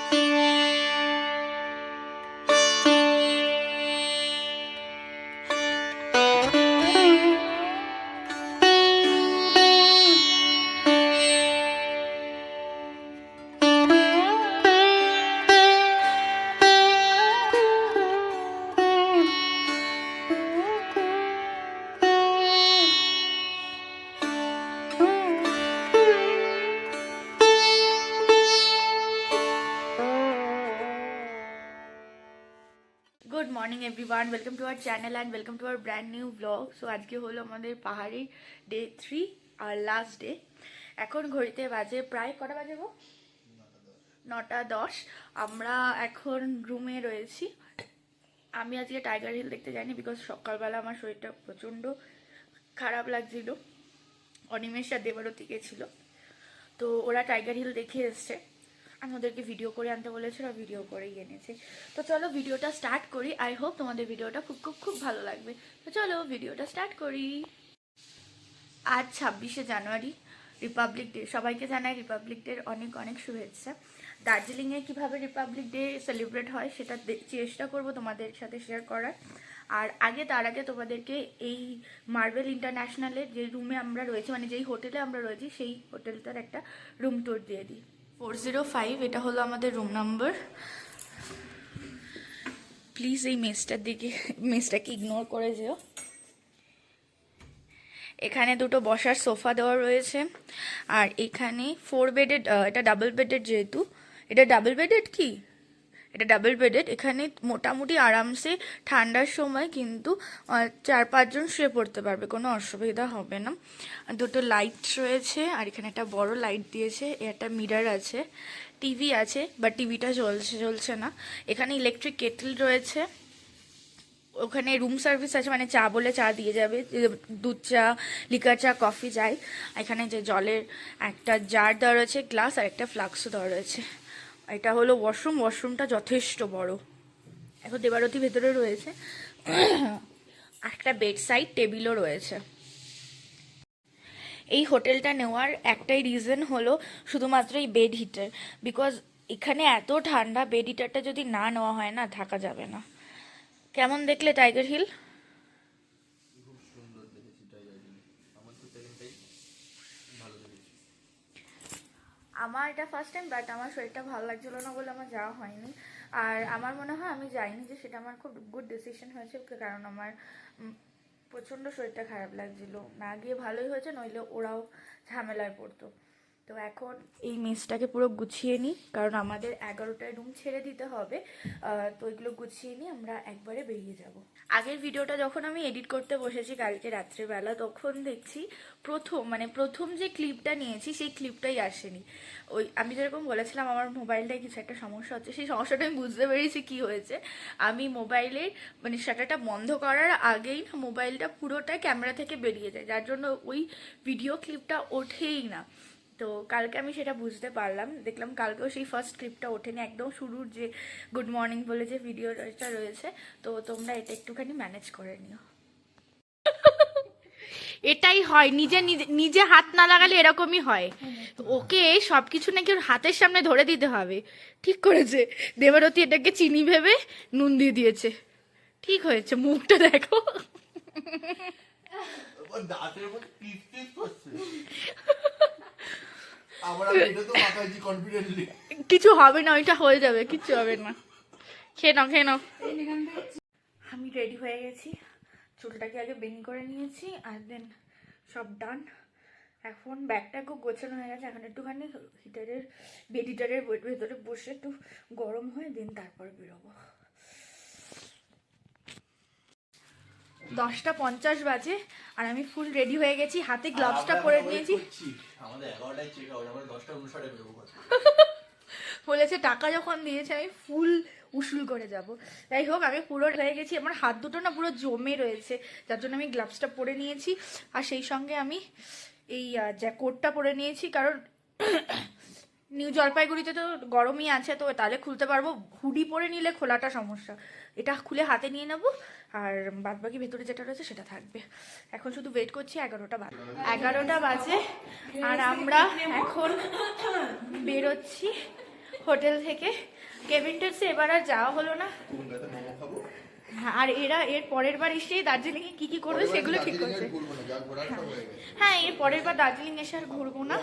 Good morning everyone, welcome to our channel and welcome to our brand new blog. So আজকে হলো আমাদের পাহাড়ি day 3 আর last day. এখন ঘড়িতে বাজে প্রায় কটা বাজে গো? 9:10। আমরা এখন রুমে রয়েছি। আমি আজকে টাইগার হিল দেখতে যাইনি বিকজ সকালবেলা আমার শরীরটা প্রচণ্ড খারাপ লাগছিল। অনিমেষ আর দেবারতী গেছিলো, তো ওরা টাইগার হিল দেখে এসছে। আমি ওদেরকে ভিডিও করে আনতে বলেছিল, ভিডিও করেই এনেছে। তো চলো ভিডিওটা স্টার্ট করি। আই হোপ তোমাদের ভিডিওটা খুব খুব খুব ভালো লাগবে। তো চলো ভিডিওটা স্টার্ট করি। আজ 26শে জানুয়ারি, রিপাবলিক ডে। সবাইকে জানাই রিপাবলিক ডের অনেক অনেক শুভেচ্ছা। দার্জিলিংয়ে কীভাবে রিপাবলিক ডে সেলিব্রেট হয় সেটা চেষ্টা করব তোমাদের সাথে শেয়ার করার। আর তার আগে তোমাদেরকে এই মার্বেল ইন্টারন্যাশনালের যে রুমে আমরা রয়েছি, মানে যেই হোটেলে আমরা রয়েছি, সেই হোটেলটার একটা রুম ট্যুর দিয়ে দিই। 405, এটা হলো আমাদের রুম নাম্বার। প্লিজ এই মেসটাকে ইগনোর করে যেও। এখানে দুটো বসার সোফা দেওয়া রয়েছে, আর এখানে 4 বেডেড, এটা ডাবল বেডেড, যেহেতু এটা ডাবল বেডেড এটা ডাবল বেডেড। এখানে মোটামুটি আরামসে ঠান্ডার সময় কিন্তু 4-5 জন শুয়ে পড়তে পারবে, কোনো অসুবিধা হবে না। দুটো লাইট রয়েছে, আর এখানে একটা বড় লাইট দিয়েছে, একটা মিরর আছে, টিভি আছে, বাট টিভিটা চলছে না। এখানে ইলেকট্রিক কেটল রয়েছে। ওখানে রুম সার্ভিস আছে, মানে চা বলে চা দিয়ে যাবে, দুধ চা, লিকার চা, কফি যাই। এখানে যে জলের একটা জার দেওয়া রয়েছে, গ্লাস, আর একটা ফ্লাক্সও দেওয়া রয়েছে। এটা হলো ওয়াশরুমটা যথেষ্ট বড়। এখন দেবারতী ভেতরে রয়েছে। একটা বেড সাইড টেবিলও রয়েছে। এই হোটেলটা নেওয়ার একটাই রিজন হলো শুধুমাত্র এই বেড হিটার, বিকজ এখানে এত ঠান্ডা, বেড হিটারটা যদি না নেওয়া হয় না, থাকা যাবে না। কেমন দেখলে টাইগার হিল? আমার এটা ফার্স্ট টাইম, বাট আমার শরীরটা ভালো লাগছিল না বলে আমার যাওয়া হয়নি। আর আমার মনে হয় আমি যাইনি যে সেটা আমার খুব গুড ডিসিশন হয়েছে, কারণ আমার প্রচণ্ড শরীরটা খারাপ লাগছিল। না গিয়ে ভালোই হয়েছে, নইলে ওরাও ঝামেলায় পড়তো। তো এখন এই মেসটাকে পুরো গুছিয়ে নিই, কারণ আমাদের 11টায় রুম ছেড়ে দিতে হবে। তো এগুলো গুছিয়ে নিয়ে আমরা একবারে বেরিয়ে যাব। আগের ভিডিওটা যখন আমি এডিট করতে বসেছি কালকে রাত্রেবেলা, তখন দেখছি প্রথম যে ক্লিপটা নিয়েছি সেই ক্লিপটাই আসেনি। ওই আমি যেরকম বলেছিলাম আমার মোবাইলটায় কিছু একটা সমস্যা হচ্ছে, সেই সমস্যাটা আমি বুঝতে পেরেছি কি হয়েছে। আমি মোবাইলের শাটারটা বন্ধ করার আগেই না মোবাইলটা পুরোটা ক্যামেরা থেকে বেরিয়ে যায়, যার জন্য ওই ভিডিও ক্লিপটা ওঠেই না। তো কালকে আমি সেটা বুঝতে পারলাম, দেখলাম কালকেও সেই ফার্স্ট ক্লিপটা ওঠেনি, একদম শুরুর যে গুড মর্নিং বলে যে ভিডিওটা রয়েছে। তো তোমরা এটা একটুখানি ম্যানেজ করে নিও। এটাই হয়, নিজে হাত না লাগালে এরকমই হয়। ওকে সবকিছু নাকি ওর হাতের সামনে ধরে দিতে হবে। ঠিক করেছে দেবারতী, এটাকে চিনি ভেবে নুন দিয়ে দিয়েছে। ঠিক হয়েছে, মুখটা দেখো। কিছু হবে না, ওইটা হয়ে যাবে, কিচ্ছু হবে না। খেয়ে নাও। আমি রেডি হয়ে গেছি, চুলটাকে আগে বেনি করে নিয়েছি, আর দেন সব ডান। এখন ব্যাগটা খুব গোছানো হয়ে গেছে। এখন একটুখানি বেড হিটারের ভেতরে বসে একটু গরম হয়ে দেন তারপর বেরোবো। 10:50 বাজে, আর আমি ফুল রেডি হয়ে গেছি, হাতে গ্লাভসটা পরে নিয়েছি। বলেছে টাকা যখন দিয়েছে আমি ফুল উসুল করে যাব। যাই হোক, আমি পুরো হয়ে গেছি, আমার হাত দুটো না পুরো জমে রয়েছে, যার জন্য আমি গ্লাভসটা পরে নিয়েছি। আর সেই সঙ্গে আমি এই কোটটা পরে নিয়েছি, কারণ নিউ জলপাইগুড়িতে তো গরমই আছে, তো তাহলে খুলতে পারবো। হুডি পরে নিলে খোলাটা সমস্যা, এটা খুলে হাতে নিয়ে নেবো, আর বাদবাকি ভেতরে যেটা রয়েছে সেটা থাকবে। এখন শুধু ওয়েট করছি 11টা বাজে, আর আমরা এখন বেরোচ্ছি হোটেল থেকে। কেভিনটেক্সে এবার আর যাওয়া হলো না। হ্যাঁ, আর এর পরের বার এসে দার্জিলিং এ কি করবে সেগুলো ঠিক করছে। হ্যাঁ, এর পরের বার দার্জিলিং এসে আর ঘুরবো না।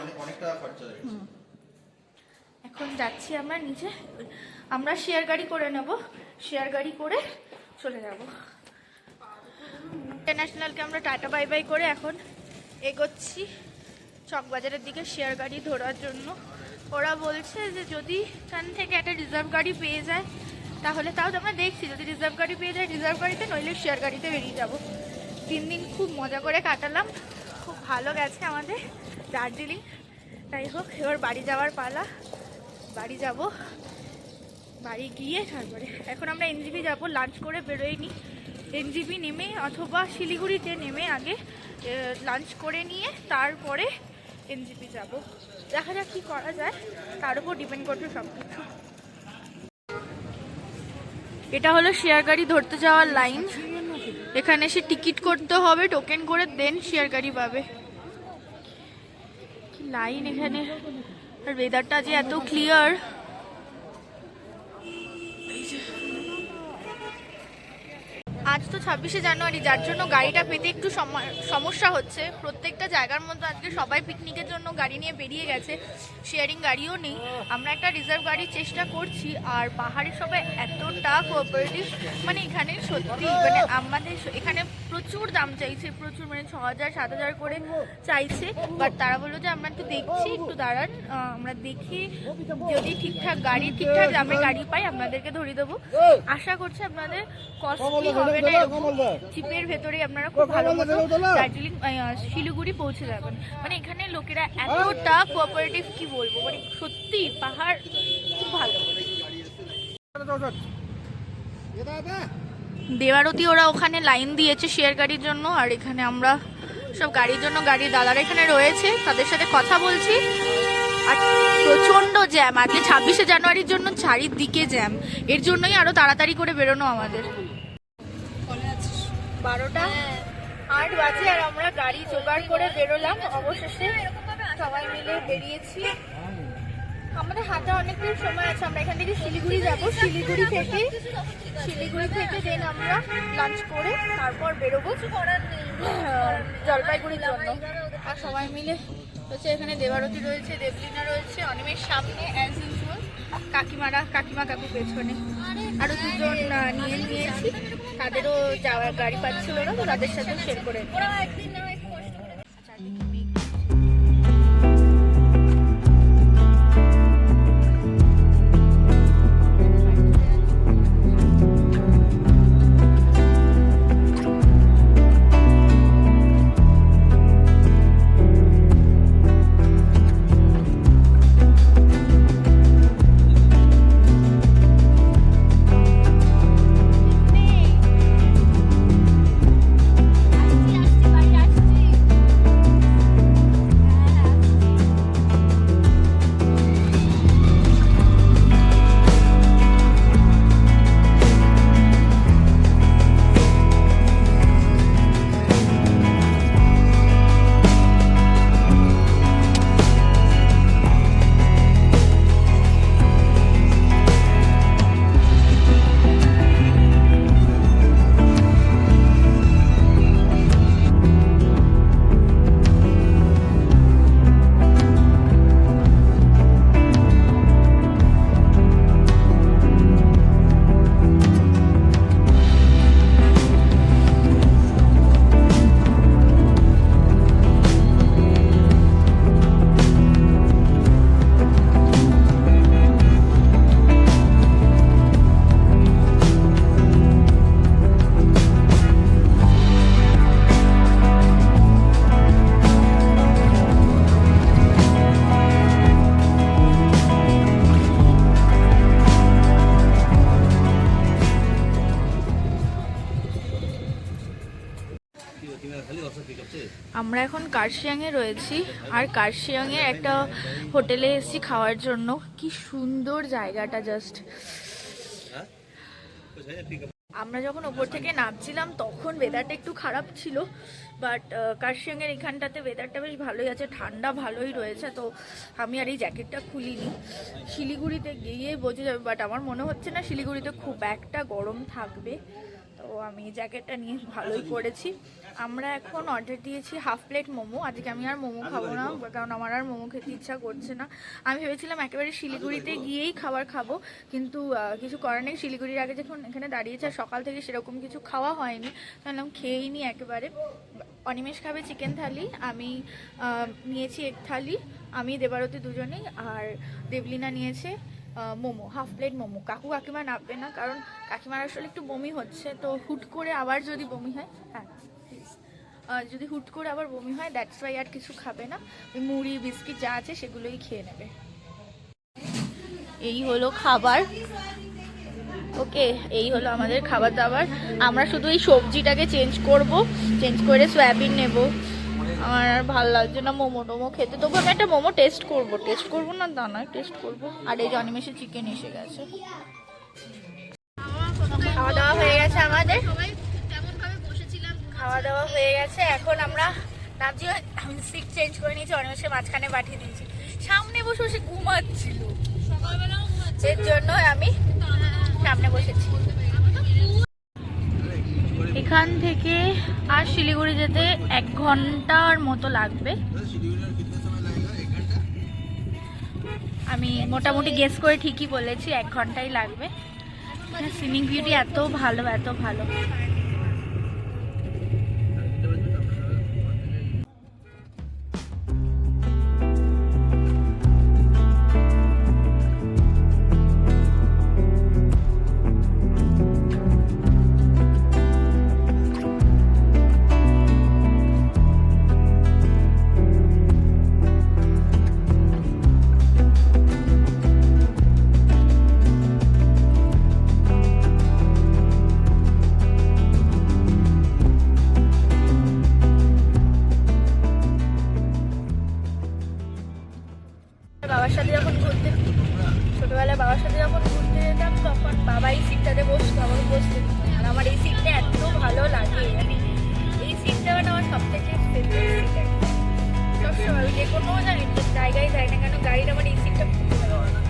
এখন যাচ্ছি আমরা নিচে, আমরা শেয়ার গাড়ি করে নেব, শেয়ার গাড়ি করে চলে যাব ইন্টারন্যাশনালকে। আমরা টাটা বাই বাই করে এখন এগোচ্ছি চকবাজারের দিকে শেয়ার গাড়ি ধরার জন্য। ওরা বলছে যে যদি এখান থেকে একটা রিজার্ভ গাড়ি পেয়ে যায় তাহলে, তাও আমরা দেখছি যদি রিজার্ভ গাড়ি পেয়ে যায় রিজার্ভ গাড়িতে, নইলে শেয়ার গাড়িতে বেরিয়ে যাব। 3 দিন খুব মজা করে কাটালাম, খুব ভালো গেছে আমাদের দার্জিলিং। তাই হোক, এবার বাড়ি যাওয়ার পালা। বাড়ি যাব, বাড়ি গিয়ে তারপরে এখন আমরা এনজিপি যাব। লাঞ্চ করে বেরোয়নি, এনজিপি নেমে অথবা শিলিগুড়িতে নেমে আগে লাঞ্চ করে নিয়ে তারপরে এনজিপি যাব। দেখা যাক কি করা যায়, তার উপর ডিপেন্ড করছে সব কিছু। এটা হলো শেয়ার গাড়ি ধরতে যাওয়ার লাইন। এখানে এসে টিকিট করতে হবে, টোকেন করে দেন শেয়ার গাড়ি পাবে। কি লাইন এখানে, আর ওয়েদারটা যে এত ক্লিয়ার। আজ তো 26শে জানুয়ারি, যার জন্য গাড়িটা পেতে একটু সমস্যা হচ্ছে। প্রত্যেকটা জায়গার মধ্যে আজকে সবাই পিকনিকের জন্য গাড়ি নিয়ে বেরিয়ে গেছে, শেয়ারিং গাড়িও নেই। আমরা একটা রিজার্ভ গাড়ির চেষ্টা করছি। আর পাহাড়ের সবাই এতটা কোঅপারেটিভ, মানে এখানে সত্যি, মানে আমাদের এখানে প্রচুর দাম চাইছে, প্রচুর, মানে 6000 7000 করে চাইছে। বাট তারা বললো যে আমরা একটু দেখছি, একটু দাঁড়ান, আমরা দেখি যদি ঠিকঠাক দামে গাড়ি পাই আপনাদেরকে ধরিয়ে দেবো। আশা করছি আপনাদের কস্টলি হবে না, চিপের ভেতরে আপনারা খুব ভালো মতো দার্জিলিং শিলিগুড়ি পৌঁছে যাবেন। মানে এখানে লোকেরা এতটা কোঅপারেটিভ, কি বলবো, মানে সত্যি পাহাড় খুব ভালো। দেওয়ারতি ওরা ওখানে লাইন দিয়েছে শেয়ার গাড়ির জন্য, আর এখানে আমরা সব গাড়ির জন্য, গাড়ির দাদারা এখানে রয়েছে, তাদের সাথে কথা বলছি। আর প্রচন্ড জ্যাম আজকে 26শে জানুয়ারির জন্য, চারিদিকে জ্যাম। এর জন্যই আরো তাড়াতাড়ি করে বেরোনো আমাদের। 12টা 8 বাজে আর আমরা গাড়ি জোগাড় করে বেরোলাম। অবশেষে সবাই মিলে বেরিয়েছি। আমাদের হাতে অনেকদিন সময় আছে। আমরা এখান থেকে শিলিগুড়ি যাব, শিলিগুড়ি থেকে দেন আমরা লাঞ্চ করে তারপর বেরোবো জলপাইগুড়ির জন্য। আর সবাই মিলে হচ্ছে, এখানে দেবারতী রয়েছে, দেবলীনা রয়েছে, অনিমের সামনে অ্যাজ ইউজুয়াল, কাকিমা কাকু পেছনে, আরো 2জন নিয়ে নিয়েছি। তাদেরও যাওয়ার গাড়ি পাচ্ছিল না, তো তাদের সাথে শেয়ার করে। আমরা এখন কার্শিয়াংয়ে রয়েছি, আর কার্শিয়াংয়ে একটা হোটেলে এসেছি খাওয়ার জন্য। কি সুন্দর জায়গাটা, জাস্ট আমরা যখন ওপর থেকে নামছিলাম তখন ওয়েদারটা একটু খারাপ ছিল, বাট কার্শিয়াংয়ের এখানটাতে ওয়েদারটা বেশ ভালোই আছে, ঠান্ডা ভালোই রয়েছে। তো আমি আর এই জ্যাকেটটা খুলিনি, শিলিগুড়িতে গিয়ে বোঝা যাবে, বাট আমার মনে হচ্ছে না শিলিগুড়িতে খুব একটা গরম থাকবে। তো আমি জ্যাকেটটা নিয়ে ভালোই করেছি। আমরা এখন অর্ডার দিয়েছি হাফ প্লেট মোমো। আজকে আমি আর মোমো খাবো না, কারণ আমার আর মোমো খেতে ইচ্ছা করছে না। আমি ভেবেছিলাম একেবারে শিলিগুড়িতে গিয়েই খাবার খাবো, কিন্তু কিছু করার নেই। শিলিগুড়ির আগে যখন এখানে দাঁড়িয়েছে সকাল থেকে সেরকম কিছু খাওয়া হয়নি, তাহলে আমি খেয়েই নি একেবারে। অনিমেষ খাবে চিকেন থালি, আমি নিয়েছি এগ থালি, আমি দেবারতী দুজনেই, আর দেবলিনা নিয়েছে মোমো, হাফ প্লেট মোমো। কাকু কাকিমা নামবে না, কারণ কাকিমার আসলে একটু বমি হচ্ছে, তো হুট করে আবার যদি বমি হয়, হ্যাঁ প্লিজ, যদি হুট করে আবার বমি হয় দ্যাটস ওয়াই আর কিছু খাবে না, ওই মুড়ি বিস্কিট যা আছে সেগুলোই খেয়ে নেবে। এই হলো খাবার, ওকে, এই হলো আমাদের খাবার দাবার। আমরা শুধু এই সবজিটাকে চেঞ্জ করব, চেঞ্জ করে সয়াবিন নেব। আমার আর ভালো লাগছে না মোমো টোমো খেতে, তবু আমি একটা মোমো টেস্ট করবো না তা নয়, টেস্ট করবো। আর এই জন্মেশে চিকেন এসে গেছে। খাওয়া দাওয়া হয়ে গেছে আমাদের, খাওয়া দাওয়া হয়ে গেছে। এখন আমরা নামছি, আমি সিট চেঞ্জ করে নিয়েছি, অনিমেষকে মাঝখানে পাঠিয়ে দিয়েছি। সামনে বসে বসে ঘুমাচ্ছিল, এর জন্য আমি সামনে বসেছি। এখান থেকে আর শিলিগুড়ি যেতে 1 ঘন্টার মতো লাগবে। আমি মোটামুটি গেস করে ঠিকই বলেছি, 1 ঘন্টাই লাগবে। সিনিক বিউটি এত ভালো, এত ভালো। বাবার সাথে যখন ঘুরতে, ছোটবেলায় বাবার সাথে যখন ঘুরতে যেতাম তখন বাবা এই সিটটাতে বসতো, আমাকে বসতে দিত। আর আমার এই সিটটা এত ভালো লাগে, মানে এই সিটটা মানে আমার সব থেকে ফেভারিট সিট। সবসময় যে কোনো জায়গায় যায় না কেন গাড়ির আমার এই সিটটা খুব ভালো লাগে।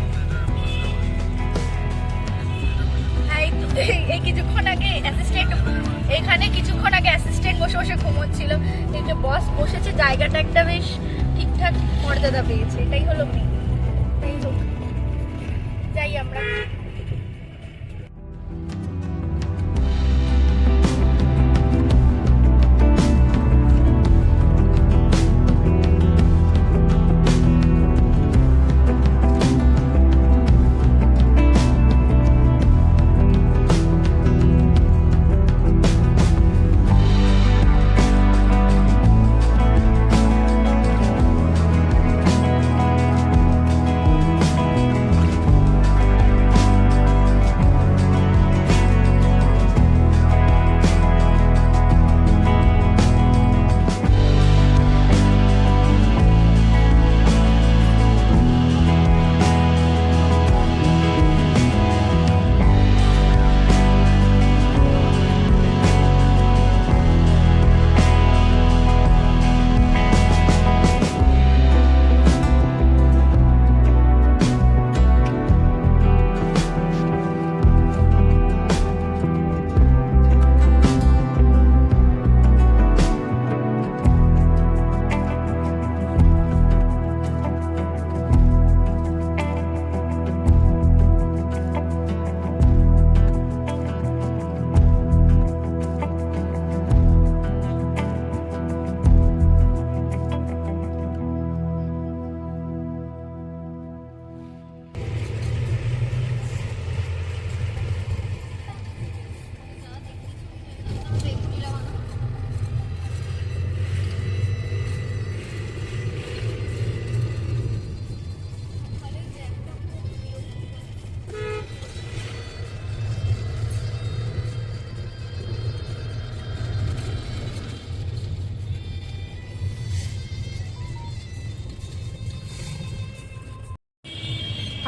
হ্যাঁ, এই কিছুক্ষণ আগে অ্যাসিস্ট্যান্ট, এখানে কিছুক্ষণ আগে অ্যাসিস্ট্যান্ট বসে বসে ঘুমোচ্ছিল। এই যে বস বসেছে, জায়গাটা একটা বেশ ঠিকঠাক মর্যাদা পেয়েছে, এটাই হলো মেয়ে। তাই হোক, যাই আমরা।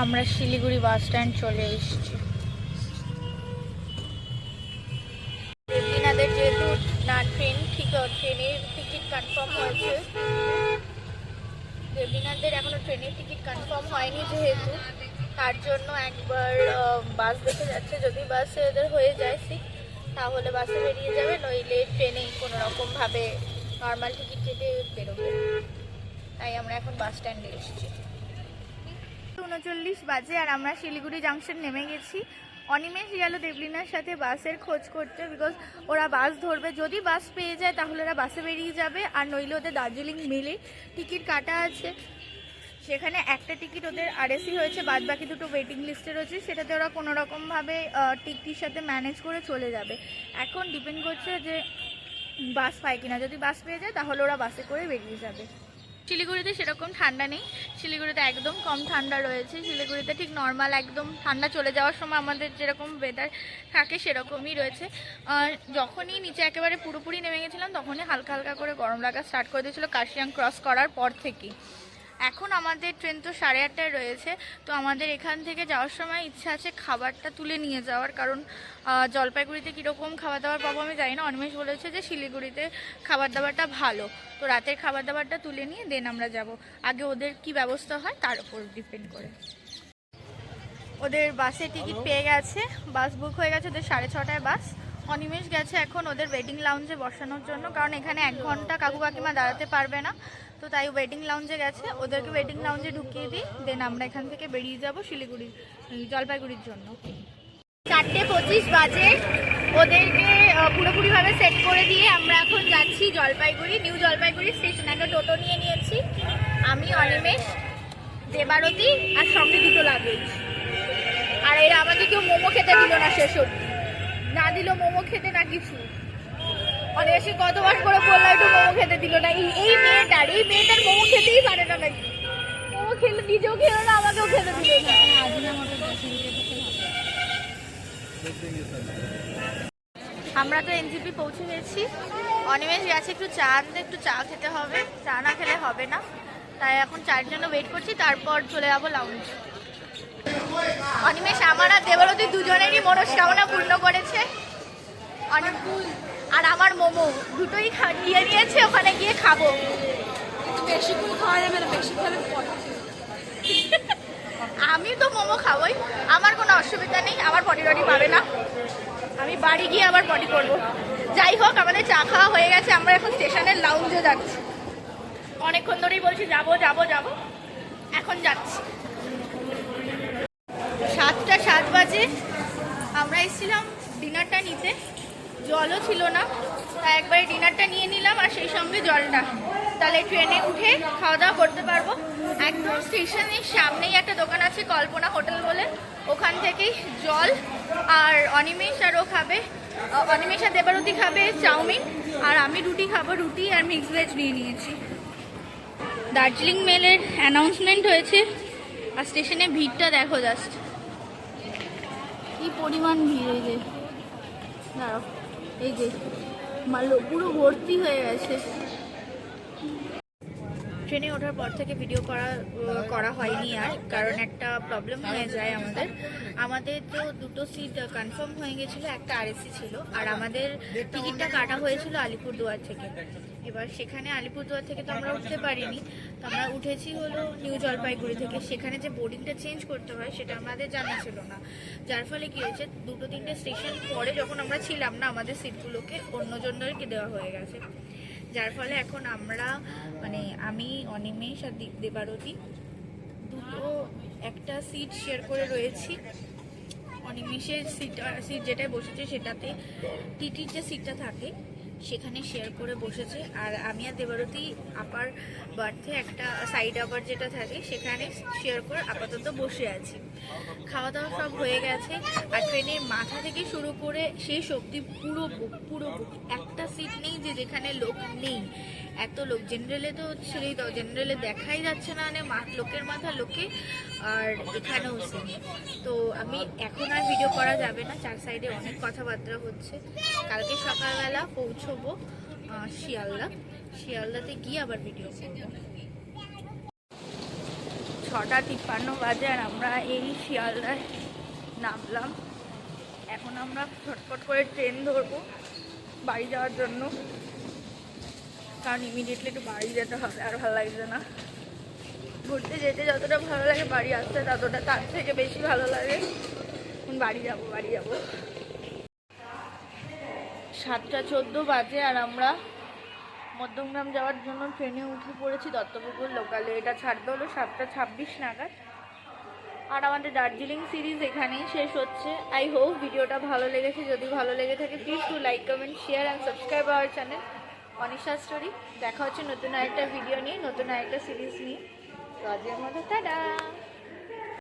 আমরা শিলিগুড়ি বাস স্ট্যান্ড চলে এসেছি। তার জন্য একবার বাস দেখে যাচ্ছে, যদি বাসে এদের হয়ে যায় সিট তাহলে বাসে বেরিয়ে যাবে, নইলে ট্রেনে কোনো রকমভাবে নর্মাল টিকিট কেটে বেরোবে। তাই আমরা এখন বাস স্ট্যান্ডে এসেছি। 39 বাজে আর আমরা শিলিগুড়ি জাংশন নেমে গেছি। অনিমেষ গেল দেবলিনার সাথে বাসের খোঁজ করতে, বিকজ ওরা বাস ধরবে, যদি বাস পেয়ে যায় তাহলে ওরা বাসে বেরিয়ে যাবে, আর নইলে ওদের দার্জিলিং মেলে টিকিট কাটা আছে। সেখানে একটা টিকিট ওদের আরএসি হয়েছে, বাদ বাকি দুটো ওয়েটিং লিস্টে রয়েছে, সেটাতে ওরা কোনো রকমভাবে টিকিটির সাথে ম্যানেজ করে চলে যাবে। এখন ডিপেন্ড করছে যে বাস পায় কিনা, যদি বাস পেয়ে যায় তাহলে ওরা বাসে করে বেরিয়ে যাবে। শিলিগুড়িতে সেরকম ঠান্ডা নেই, শিলিগুড়িতে একদম কম ঠান্ডা রয়েছে। শিলিগুড়িতে ঠিক নর্মাল একদম ঠান্ডা চলে যাওয়ার সময় আমাদের যেরকম ওয়েদার থাকে সেরকমই রয়েছে। যখনই নিচে একেবারে পুরোপুরি নেমে গেছিলাম তখনই হালকা হালকা করে গরম লাগা স্টার্ট করে দিয়েছিলো কার্শিয়াং ক্রস করার পর থেকেই। এখন আমাদের ট্রেন তো 8:30টায় রয়েছে, তো আমাদের এখান থেকে যাওয়ার সময় ইচ্ছা আছে খাবারটা তুলে নিয়ে যাওয়ার, কারণ জলপাইগুড়িতে কীরকম খাবার দাবার পাবো আমি জানি না। অনিমেষ বলেছে যে শিলিগুড়িতে খাবার দাবারটা ভালো, তো রাতের খাবার দাবারটা তুলে নিয়ে দেন আমরা যাব। আগে ওদের কি ব্যবস্থা হয় তার উপর ডিপেন্ড করে। ওদের বাসে টিকিট পেয়ে গেছে, বাস বুক হয়ে গেছে, ওদের 6:30টায় বাস। অনিমেষ গেছে এখন ওদের ওয়েটিং লাউঞ্জে বসানোর জন্য, কারণ এখানে 1 ঘন্টা কাকু কাকিমা দাঁড়াতে পারবে না, তো তাই ওয়েটিং লাউঞ্জে গেছে। ওদেরকে ওয়েটিং লাউঞ্জে ঢুকিয়ে দিই, দেন আমরা এখান থেকে বেরিয়ে যাব শিলিগুড়ি জলপাইগুড়ির জন্য। 4:25 বাজে, ওদেরকে পুরোপুরিভাবে সেট করে দিয়ে আমরা এখন যাচ্ছি জলপাইগুড়ি, নিউ জলপাইগুড়ি স্টেশন। একটা টোটো নিয়ে নিয়েছি, আমি, অনিমেষ, দেবারতী আর সঙ্গে দুটো লাগেজ। আর এরা আমাকে কেউ মোমো খেতে দিল না, শেষ অবধি না দিল মোমো খেতে না কিছু। অনিমেষকে কতবার করে বললাম একটু মোমো খেতে দিল না। এই মেয়েটার মোমো খেতেই পারে না নাকি, মোমো খেলে নিজেও খেলো না, আমাকেও খেতে দিল না। আমরা তো এনজিপি পৌঁছে গেছি। অনিমেষ গেছে একটু চা আনতে, একটু চা খেতে হবে, চা না খেলে হবে না, তাই এখন চায়ের জন্য ওয়েট করছি, তারপর চলে যাবো লাউঞ্জ। অনিমেষ আমার আর দেবরতী দুজনেরই মনস্কামনা পূর্ণ করেছে, আর আমার মোমো দুটোই নিয়ে নিয়েছে, ওখানে গিয়ে খাবো। বেশি করে খাওয়া যাবে না, বেশি খেলে আমি তো মোমো খাবোই, আমার কোনো অসুবিধা নেই, আমার পটি টটি পাবে না, আমি বাড়ি গিয়ে আবার পটি করবো। যাই হোক, আমাদের চা খাওয়া হয়ে গেছে, আমরা এখন স্টেশনের লাউঞ্জে যাচ্ছি। অনেকক্ষণ ধরেই বলছি যাবো যাবো যাবো, এখন যাচ্ছি। 7:07 বাজে, আমরা এসেছিলাম ডিনারটা নিতে, জলও ছিল না, তাই একবারে ডিনারটা নিয়ে নিলাম আর সেই সঙ্গে জলটা, তাহলে ট্রেনে উঠে খাওয়া দাওয়া করতে পারবো। একদম স্টেশনের সামনেই একটা দোকান আছে কল্পনা হোটেল বলে, ওখান থেকেই জল আর অনিমেষ আর ও খাবে, অনিমেষ আর দেবারতী খাবে চাউমিন, আর আমি রুটি খাবো, রুটি আর মিক্স ভেজ নিয়ে নিয়েছি। দার্জিলিং মেলের অ্যানাউন্সমেন্ট হয়েছে, আর স্টেশনে ভিড়টা দেখো জাস্ট কি পরিমাণ ভিড়। এই যে দাঁড়াও, এই যে পুরো ভর্তি হয়ে গেছে। ট্রেনে ওঠার পর থেকে ভিডিও করা হয়নি আর, কারণ একটা প্রবলেম হয়ে যায় আমাদের তো দুটো সিট কনফার্ম হয়ে গেছিলো, একটা আরএসি ছিল, আর আমাদের টিকিটটা কাটা হয়েছিল আলিপুরদুয়ার থেকে। এবার সেখানে আলিপুরদুয়ার থেকে তো আমরা উঠতে পারিনি, তো আমরা উঠেছি হলো নিউ জলপাইগুড়ি থেকে। সেখানে যে বোর্ডিংটা চেঞ্জ করতে হয় সেটা আমাদের জানা ছিল না, যার ফলে কী হয়েছে 2-3টে স্টেশন পরে যখন আমরা ছিলাম না, আমাদের সিটগুলোকে অন্যজনদেরকে দেওয়া হয়ে গেছে, যার ফলে এখন আমরা মানে আমি, অনিমেষ আর দেবারতী দুটো একটা সিট শেয়ার করে রয়েছি। অনিমেষের সিট যেটায় বসেছে সেটাতে টিটির যে সিটটা থাকে সেখানে শেয়ার করে বসেছে, আর আমি আর দেবারতী আপার বার্থে একটা সাইড আপার যেটা থাকে সেখানে শেয়ার করে আপাতত বসে আছি। খাওয়া দাওয়া সব হয়ে গেছে, আর ট্রেনের মাথা থেকে শুরু করে শেষ অবধি পুরো বুক, একটা সিট নেই যে যেখানে লোক নেই, এত লোক। জেনারেলে তো ছেড়েই দাও, জেনারেলে দেখাই যাচ্ছে না, মানে লোকের মাথা লোকে, আর এখানেও সেম। তো আমি এখন আর ভিডিও করা যাবে না, চার সাইডে অনেক কথাবার্তা হচ্ছে। কালকে সকালবেলা পৌঁছবো শিয়ালদাতে গিয়ে আবার ভিডিও করবো। 6:53 বাজে আর আমরা এই শিয়ালদায় নামলাম। এখন আমরা ছটফট করে ট্রেন ধরবো বাড়ি যাওয়ার জন্য, কারণ ইমিডিয়েটলি একটু বাড়ি যেতে হবে, আর ভালো লাগছে না। ঘুরতে যেতে যতটা ভালো লাগে বাড়ি আসতে ততটা তার থেকে বেশি ভালো লাগে। বাড়ি যাবো 7:14 বাজে আর আমরা মধ্যমগ্রাম যাওয়ার জন্য ট্রেনে উঠে পড়েছি দত্তপুকুর লোকালে। এটা ছাড়তে হলো 7:26 নাগাদ। আর আমাদের দার্জিলিং সিরিজ এখানেই শেষ হচ্ছে। আই হোপ ভিডিওটা ভালো লেগেছে। যদি ভালো লেগে থাকে please to like, comment, share and subscribe our channel Anisha story. দেখা হচ্ছে নতুন আরেকটা ভিডিও নিয়ে, নতুন আরেকটা সিরিজ নিয়ে। তো আজকের মতো টাটা।